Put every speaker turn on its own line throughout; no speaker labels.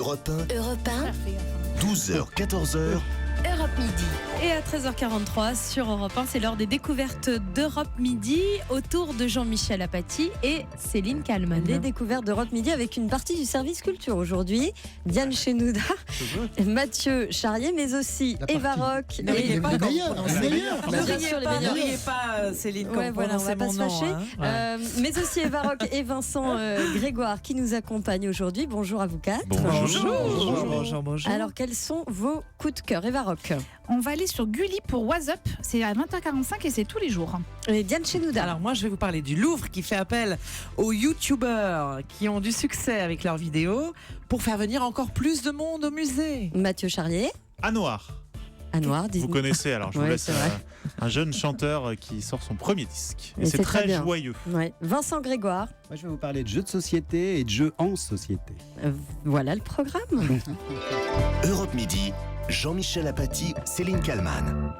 Europe 1,
Europe 1,
12h, 14h.
Europe Midi.
Et à 13h43 sur Europe 1, c'est l'heure des découvertes d'Europe Midi autour de Jean-Michel Apathy et Céline Kallmann.
Les découvertes d'Europe Midi avec une partie du service culture aujourd'hui. Diane Chenouda, Mathieu Charrier, mais aussi Eva Rock.
Ne riez pas,
Ne
riez pas, Céline, quand vous
voilà, on va
prononcez
pas
mon
se
nom.
fâcher. Mais aussi Eva Rock et Vincent Grégoire qui nous accompagnent aujourd'hui. Bonjour à vous quatre.
Bonjour.
Alors, quels sont vos coups de cœur, Eva Rock?
On va aller sur Gulli pour What's Up. C'est à 20h45 et c'est tous les jours.
Et Diane Chenouda.
Alors moi je vais vous parler du Louvre qui fait appel aux youtubeurs qui ont du succès avec leurs vidéos pour faire venir encore plus de monde au musée.
Mathieu Charrier.
Noir.
À Noir,
Vous connaissez, alors je vous
Ouais,
laisse
c'est vrai.
un jeune chanteur qui sort son premier disque.
Et
Et c'est
c'est très
très
bien.
joyeux.
Ouais. Vincent Grégoire.
Moi, je vais vous parler de jeux de société et de jeux en société.
Voilà le programme.
Europe Midi, Jean-Michel Apathy, Céline Kallmann.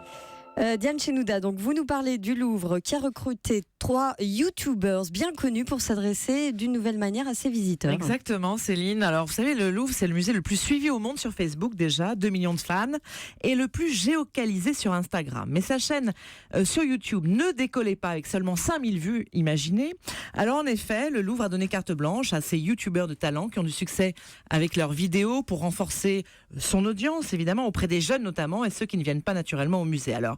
Diane Chenouda, donc vous nous parlez du Louvre qui a recruté 3 youtubers bien connus pour s'adresser d'une nouvelle manière à ses visiteurs.
Exactement, Céline. Alors vous savez, le Louvre c'est le musée le plus suivi au monde sur Facebook déjà, 2 millions de fans, et le plus géocalisé sur Instagram. Mais sa chaîne sur YouTube ne décollait pas avec seulement 5000 vues, imaginez. Alors en effet, le Louvre a donné carte blanche à ces youtubeurs de talent qui ont du succès avec leurs vidéos pour renforcer son audience, évidemment, auprès des jeunes notamment, et ceux qui ne viennent pas naturellement au musée. Alors,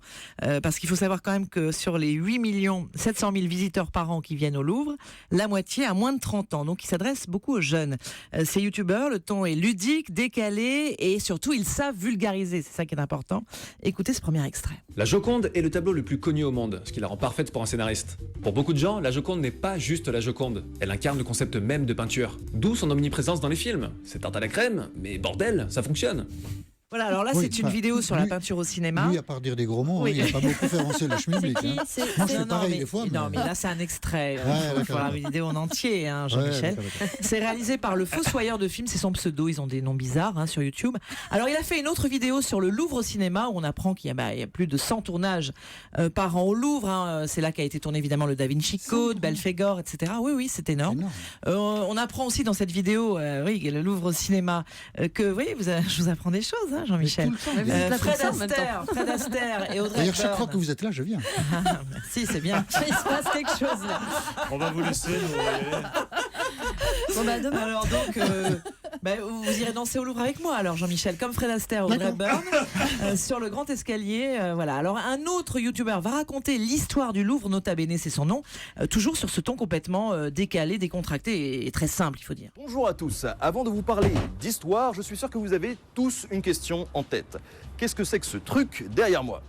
parce qu'il faut savoir quand même que sur les 8 700 000 visiteurs par an qui viennent au Louvre, la moitié a moins de 30 ans. Donc, ils s'adressent beaucoup aux jeunes. Ces youtubeurs, le ton est ludique, décalé et surtout, ils savent vulgariser. C'est ça qui est important. Écoutez ce premier extrait.
La Joconde est le tableau le plus connu au monde, ce qui la rend parfaite pour un scénariste. Pour beaucoup de gens, la Joconde n'est pas juste la Joconde. Elle incarne le concept même de peinture. D'où son omniprésence dans les films. C'est tarte à la crème, mais bordel, ça fonctionne.
Voilà, alors là,
Oui,
c'est une vidéo sur la peinture au cinéma.
Lui, à part dire des gros mots,
Oui.
il n'a pas beaucoup fait avancer le schmilblick.
C'est qui
Hein.
C'est-
Moi, je
c'est-
fais pareil des fois.
Non, mais là, c'est un extrait.
Ouais,
Il faut
d'accord.
voir la vidéo en entier, hein, Jean-Michel.
Ouais, d'accord.
C'est réalisé par le Fossoyeur de films, c'est son pseudo, ils ont des noms bizarres sur YouTube. Alors il a fait une autre vidéo sur le Louvre au cinéma où on apprend qu'il y a plus de 100 tournages par an au Louvre. C'est là qu'a été tourné évidemment le Da Vinci Code, Belphégor, etc. Oui, c'est énorme. On apprend aussi dans cette vidéo, le Louvre au cinéma, que je vous apprends des choses, hein, Jean-Michel.
Vous êtes là pour
Fred
ça en même temps.
Astaire et Audrey
D'ailleurs, chaque fois
Hepburn.
que vous êtes là, je viens.
Merci, c'est bien.
Il se passe quelque chose là.
On va vous laisser.
Bon, bah, demain.
Alors donc, vous irez danser au Louvre avec moi, alors Jean-Michel, comme Fred Astaire, Audrey Hepburn, sur le grand escalier. Voilà. Alors un autre youtubeur va raconter l'histoire du Louvre, Nota Bene, c'est son nom, toujours sur ce ton complètement décalé, décontracté et très simple, il faut dire.
Bonjour à tous. Avant de vous parler d'histoire, je suis sûr que vous avez tous une question en tête. Qu'est-ce que c'est que ce truc derrière moi?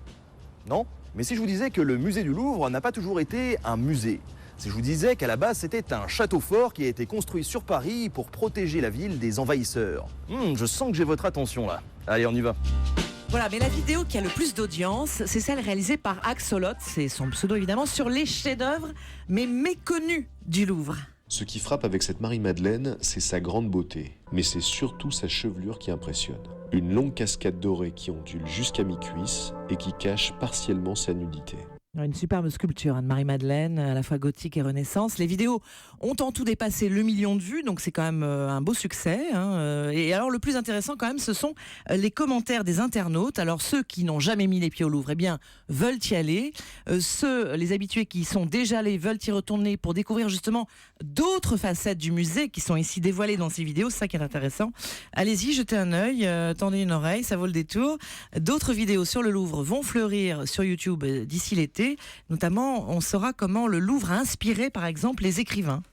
Non? Mais si je vous disais que le musée du Louvre n'a pas toujours été un musée? Si je vous disais qu'à la base c'était un château fort qui a été construit sur Paris pour protéger la ville des envahisseurs? Je sens que j'ai votre attention là. Allez, on y va.
Voilà, mais la vidéo qui a le plus d'audience, c'est celle réalisée par Axolot, c'est son pseudo évidemment, sur les chefs-d'œuvre, mais méconnus du Louvre.
Ce qui frappe avec cette Marie-Madeleine, c'est sa grande beauté, mais c'est surtout sa chevelure qui impressionne. Une longue cascade dorée qui ondule jusqu'à mi-cuisse et qui cache partiellement sa nudité.
Une superbe sculpture de Marie-Madeleine, à la fois gothique et renaissance. Les vidéos ont en tout dépassé le million de vues, donc c'est quand même un beau succès. Et alors le plus intéressant quand même, ce sont les commentaires des internautes. Alors ceux qui n'ont jamais mis les pieds au Louvre, veulent y aller. Les habitués qui y sont déjà allés, veulent y retourner pour découvrir justement d'autres facettes du musée qui sont ici dévoilées dans ces vidéos. C'est ça qui est intéressant. Allez-y, jetez un œil, tendez une oreille, ça vaut le détour. D'autres vidéos sur le Louvre vont fleurir sur YouTube d'ici l'été. Notamment, on saura comment le Louvre a inspiré, par exemple, les écrivains.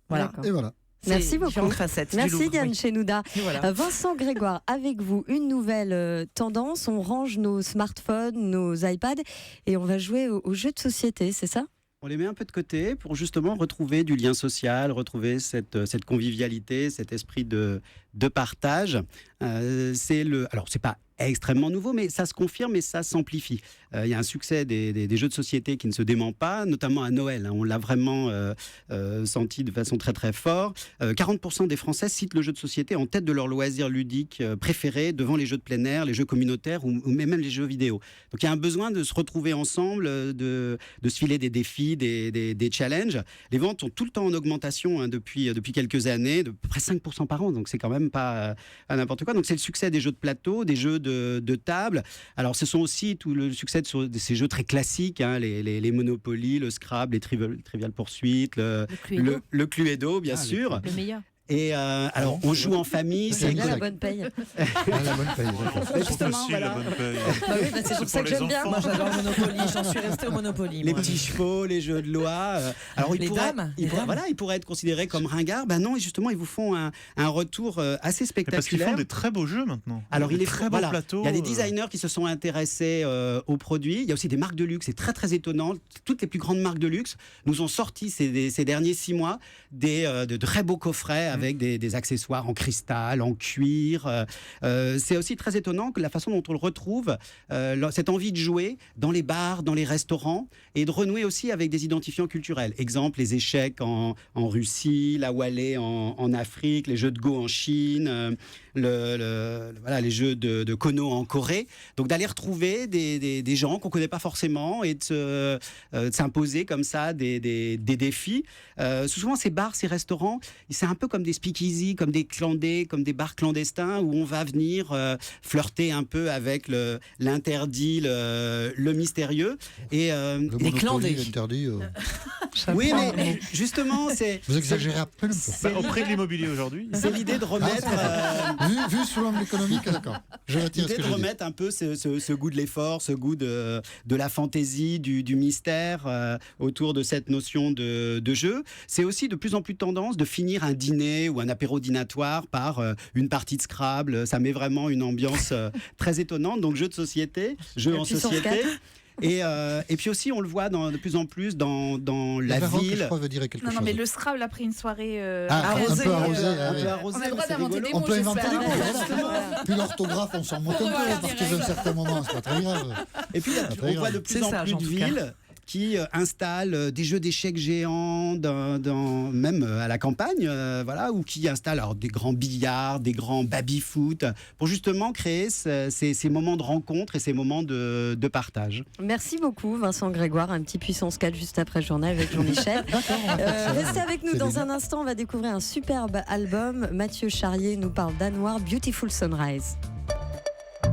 Voilà.
Et voilà.
Merci beaucoup.
Différentes facettes du
Merci
Louvre,
Diane
oui.
Chenouda.
Et voilà.
Vincent Grégoire, avec vous, une nouvelle tendance. On range nos smartphones, nos iPads et on va jouer aux jeux de société, c'est ça?
On les met un peu de côté pour justement retrouver du lien social, retrouver cette convivialité, cet esprit de partage. Alors, c'est pas extrêmement nouveau, mais ça se confirme et ça s'amplifie. Il y a un succès des jeux de société qui ne se dément pas, notamment à Noël. On l'a vraiment senti de façon très très forte. 40% des Français citent le jeu de société en tête de leur loisir ludique préféré devant les jeux de plein air, les jeux communautaires ou même les jeux vidéo. Donc il y a un besoin de se retrouver ensemble, de se filer des défis, des challenges. Les ventes sont tout le temps en augmentation depuis quelques années, de près 5% par an, donc c'est quand même pas n'importe quoi. Donc c'est le succès des jeux de plateau, des jeux de table. Alors ce sont aussi tout le succès de ces jeux très classiques, les Monopoly, le Scrabble, les Trivial Pursuit, le Cluedo, bien sûr.
Le meilleur.
Et alors, on joue en famille.
C'est bien la bonne paye.
La bonne paye.
Justement, voilà.
C'est pour ça que j'aime bien.
Moi, j'adore le Monopoly. J'en suis resté au Monopoly.
Les petits chevaux, les jeux de loi. Alors,
les dames.
Ils pourraient être considérés comme ringards. Ben non, justement, ils vous font un retour assez spectaculaire.
Parce qu'ils font des très beaux jeux maintenant.
Alors, il est
très beaux plateaux.
Il y a des designers qui se sont intéressés aux produits. Il y a aussi des marques de luxe. C'est très très étonnant. Toutes les plus grandes marques de luxe nous ont sorti ces derniers 6 mois de très beaux coffrets avec des accessoires en cristal, en cuir. C'est aussi très étonnant que la façon dont on le retrouve, cette envie de jouer dans les bars, dans les restaurants, et de renouer aussi avec des identifiants culturels. Exemple, les échecs en Russie, la Wallet en Afrique, les jeux de Go en Chine, les jeux de Kono en Corée. Donc d'aller retrouver des gens qu'on ne connaît pas forcément et de s'imposer comme ça des défis. Souvent, ces bars, ces restaurants, c'est un peu comme des speakeasy, comme des clandés, comme des bars clandestins où on va venir flirter un peu avec l'interdit, le mystérieux. Et
les clandés. L'interdit.
Oui, mais justement, c'est...
Vous exagérez un peu.
Au prix de l'immobilier aujourd'hui.
C'est l'idée de remettre...
vu sous l'angle économique, d'accord. Je retire ce que
l'idée de remettre un peu ce goût de l'effort, ce goût de la fantaisie, du mystère autour de cette notion de jeu. C'est aussi de plus en plus tendance de finir un dîner ou un apéro dînatoire par une partie de Scrabble. Ça met vraiment une ambiance très étonnante. Donc jeu de société, jeu en société. Et puis aussi, on le voit de plus en plus dans la ville.
Je crois veut dire quelque chose.
Non, mais le Scrabble a pris une soirée
arrosée.
On a le droit d'inventer des mots.
On peut inventer des
j'espère.
mots. Puis l'orthographe, on s'en moque un peu à partir d'un certain moment. C'est pas très grave.
Et puis, on voit de plus en plus de villes qui installent des jeux d'échecs géants, même à la campagne, ou qui installent des grands billards, des grands baby-foot, pour justement créer ces moments de rencontre et ces moments de partage.
Merci beaucoup Vincent Grégoire, un petit puissance 4 juste après le journal avec Jean-Michel. Restez avec nous dans un instant, on va découvrir un superbe album. Mathieu Charrier nous parle d'Anouar, Beautiful Sunrise.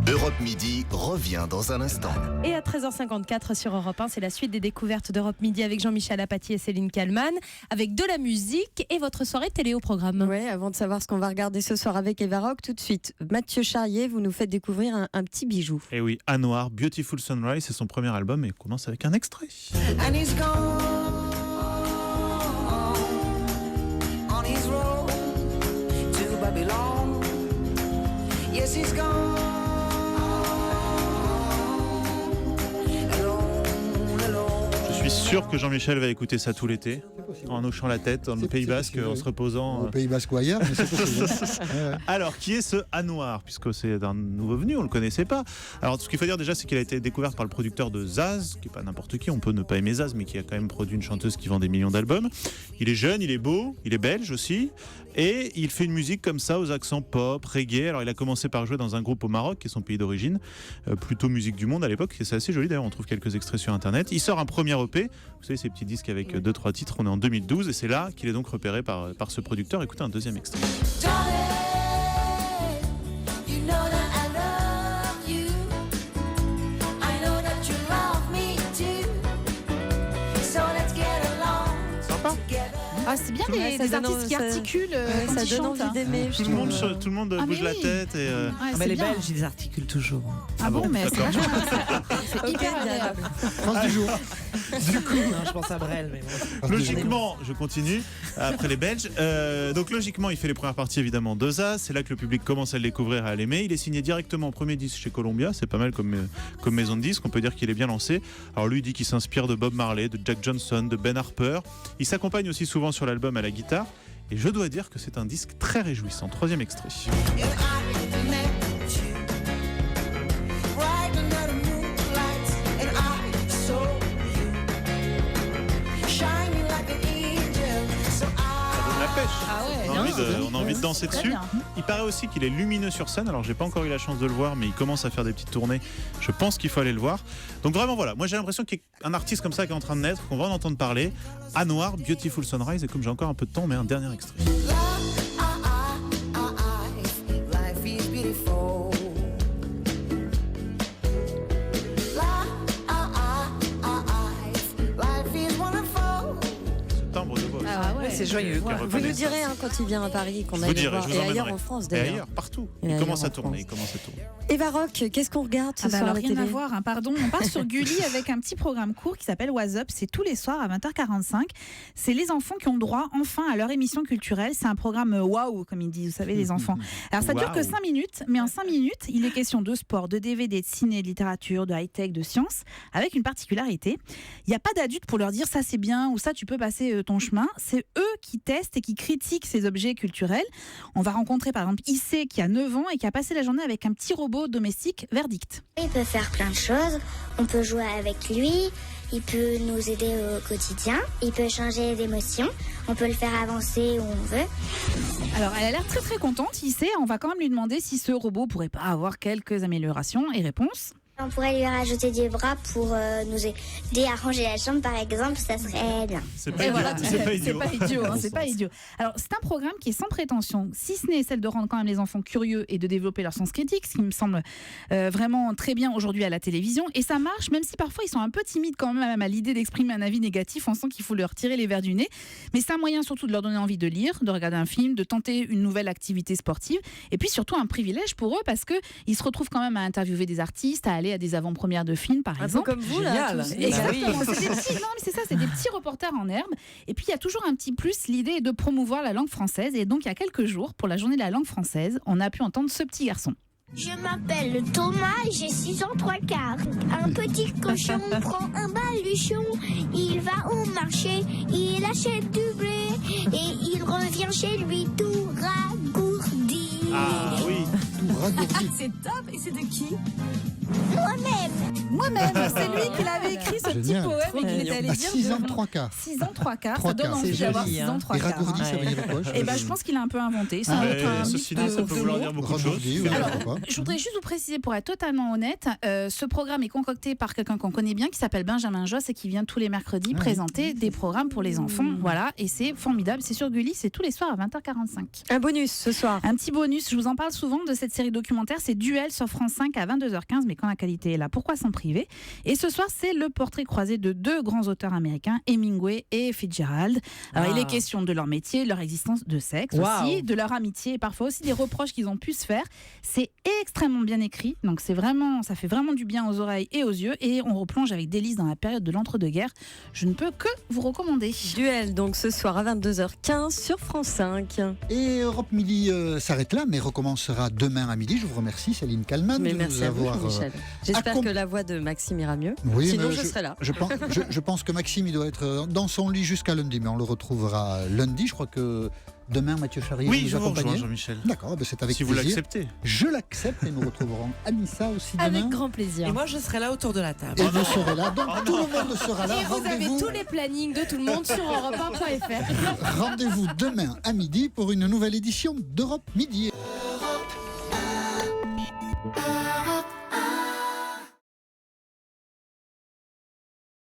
Europe Midi revient dans un instant.
Et à 13h54 sur Europe 1, c'est la suite des découvertes d'Europe Midi avec Jean-Michel Apathy et Céline Kallmann, avec de la musique et votre soirée télé au programme.
Oui, avant de savoir ce qu'on va regarder ce soir avec Eva Rock, tout de suite, Mathieu Charrier, vous nous faites découvrir un petit bijou.
Et oui, Anouar, Beautiful Sunrise, c'est son premier album et on commence avec un extrait.
And he's gone on his road to Babylon. Yes, he's gone.
Je suis sûr que Jean-Michel va écouter ça tout l'été, en hochant la tête, dans le Pays Basque, en se reposant.
Au Pays Basque ou ailleurs, mais c'est possible.
Alors, qui est ce Anouar? Puisque c'est un nouveau venu, on ne le connaissait pas. Alors, ce qu'il faut dire déjà, c'est qu'il a été découvert par le producteur de Zaz, qui n'est pas n'importe qui, on peut ne pas aimer Zaz, mais qui a quand même produit une chanteuse qui vend des millions d'albums. Il est jeune, il est beau, il est belge aussi, et il fait une musique comme ça, aux accents pop, reggae. Alors, il a commencé par jouer dans un groupe au Maroc, qui est son pays d'origine, plutôt musique du monde à l'époque, et c'est assez joli d'ailleurs, on trouve quelques extraits sur Internet. Il sort un premier EP, vous savez, ces petits disques avec 2-3 titres, on est en 2012, et c'est là qu'il est donc repéré par ce producteur. Écoutez un deuxième extrait.
Ah, c'est bien les artistes qui articulent quand ils chantent.
Tout le monde bouge la tête. Et
mais les Belges, ils articulent toujours.
Ah bon, mais c'est vachement c'est hyper agréable.
France du jour.
Du coup,
je pense à Brel. Mais bon.
Logiquement, je continue après les Belges. Donc logiquement, il fait les premières parties évidemment de Zaz. C'est là que le public commence à le découvrir et à l'aimer. Il est signé directement en premier disque chez Columbia. C'est pas mal comme maison de disque. On peut dire qu'il est bien lancé. Alors lui, il dit qu'il s'inspire de Bob Marley, de Jack Johnson, de Ben Harper. Il s'accompagne aussi souvent sur l'album à la guitare. Et je dois dire que c'est un disque très réjouissant. Troisième extrait. On a envie de danser
Très
dessus.
bien.
Il paraît aussi qu'il est lumineux sur scène. Alors j'ai pas encore eu la chance de le voir, mais il commence à faire des petites tournées. Je pense qu'il faut aller le voir. Donc vraiment voilà, moi j'ai l'impression qu'il y a un artiste comme ça qui est en train de naître, qu'on va en entendre parler. Anouar, Beautiful Sunrise. Et comme j'ai encore un peu de temps, on met un dernier extrait.
Life is beautiful. Life is wonderful.
Ce timbre de voix.
Ah ouais,
c'est joyeux.
Vous nous direz quand il vient à Paris qu'on
Je
aille
vous
le
dirai,
voir.
je vous
Et
emmènerai.
ailleurs en France
Et
d'ailleurs.
ailleurs, partout.
Et
Il
ailleurs
commence
en
à tourner.
France.
Il commence à tourner.
Eva Rock, qu'est-ce qu'on regarde ce
Ah bah
soir à
alors,
la
rien
télé
à voir, hein, pardon. On part sur Gulli avec un petit programme court qui s'appelle What's Up. C'est tous les soirs à 20h45. C'est les enfants qui ont droit enfin à leur émission culturelle. C'est un programme waouh, comme ils disent, vous savez, les enfants. Alors ça dure que 5 minutes, mais en 5 minutes, il est question de sport, de DVD, de ciné, de littérature, de high-tech, de science, avec une particularité. Il n'y a pas d'adultes pour leur dire ça c'est bien ou ça tu peux passer ton chemin. C'est eux qui testent et qui critiquent ces objets culturels. On va rencontrer par exemple Issé qui a 9 ans et qui a passé la journée avec un petit robot domestique Verdict.
Il peut faire plein de choses, on peut jouer avec lui, il peut nous aider au quotidien, il peut changer d'émotion, on peut le faire avancer où on veut.
Alors elle a l'air très très contente, Issé. On va quand même lui demander si ce robot pourrait pas avoir quelques améliorations et réponse.
On pourrait lui rajouter des bras pour nous aider à ranger la chambre par exemple, ça serait bien.
C'est pas
Et
idiot.
voilà,
C'est pas idiot.
c'est pas idiot, hein, c'est pas idiot. Alors c'est un programme qui est sans prétention, si ce n'est celle de rendre quand même les enfants curieux et de développer leur sens critique, ce qui me semble vraiment très bien aujourd'hui à la télévision. Et ça marche, même si parfois ils sont un peu timides quand même à l'idée d'exprimer un avis négatif. On sent qu'il faut leur tirer les verres du nez. Mais c'est un moyen surtout de leur donner envie de lire, de regarder un film, de tenter une nouvelle activité sportive. Et puis surtout un privilège pour eux parce qu'ils se retrouvent quand même à interviewer des artistes, à aller à des avant-premières de films par
Un peu
exemple.
comme vous là.
Génial.
tous.
Exactement, c'est des petits, non, mais c'est ça, c'est des petits reporters en herbe. Et puis il y a toujours un petit plus, l'idée est de promouvoir la langue française. Et donc il y a quelques jours, pour la journée de la langue française, on a pu entendre ce petit garçon.
Je m'appelle Thomas, j'ai 6 ans 3 quarts. Un petit cochon prend un baluchon, il va au marché, il achète du blé et il revient chez lui tout ragourdi.
Ah oui.
Tout ragourdi.
C'est top, et c'est de qui?
Moi-même.
C'est lui qui l'avait écrit ce petit
Génial.
poème et qu'il était allé
À
dire.
6 ans, 3 quarts.
6 ans 3 quarts,
Trois
ça donne
quarts.
envie
C'est
d'avoir
joli,
6
hein.
ans 3
Et
quarts.
ragourdi, ça veut dire quoi?
Et ben je pense qu'il a un peu inventé. C'est un
Ceci dit, ça peut vouloir dire beaucoup de choses.
Ragourdi, oui,
Alors,
pourquoi pas.
je voudrais juste vous préciser, pour être totalement honnête, ce programme est concocté par quelqu'un qu'on connaît bien, qui s'appelle Benjamin Josse et qui vient tous les mercredis présenter des programmes pour les enfants. Voilà, et c'est formidable. C'est sur Gulli, c'est tous les soirs à 20h45.
Un bonus ce soir.
Un petit bonus, je vous en parle souvent de cette série documentaire, c'est Duel sur France 5 à 22h15, mais quand la qualité est là, pourquoi s'en priver? Et ce soir, c'est le portrait croisé de deux grands auteurs américains, Hemingway et Fitzgerald. Alors, il est question de leur métier, de leur existence de sexe aussi, de leur amitié et parfois aussi des reproches qu'ils ont pu se faire. C'est extrêmement bien écrit, donc ça fait vraiment du bien aux oreilles et aux yeux, et on replonge avec délice dans la période de l'entre-deux-guerres. Je ne peux que vous recommander.
Duel donc ce soir à 22h15 sur France 5.
Et Europe Midi s'arrête là, mais recommencera demain à midi. Je vous remercie, Céline Kalman,
Mais
de
merci
nous
à vous,
avoir.
Jean-Michel. J'espère
accom-
que la voix de Maxime ira mieux.
Oui,
Sinon,
mais
je serai là.
Je pense que Maxime, il doit être dans son lit jusqu'à lundi, mais on le retrouvera lundi. Je crois que demain, Mathieu Charrier
Oui,
nous
je vous
accompagne.
rejoins, Jean-Michel.
D'accord, ben c'est avec
Si vous
plaisir.
l'acceptez.
Je l'accepte et nous retrouverons Anissa aussi demain.
Avec grand plaisir.
Et moi, je serai là autour de la table.
Et vous serez là, donc tout le monde sera là.
Et vous avez
Rendez-vous-
tous les plannings de tout le monde sur europe1.fr.
Rendez-vous demain à midi pour une nouvelle édition d'Europe Midi.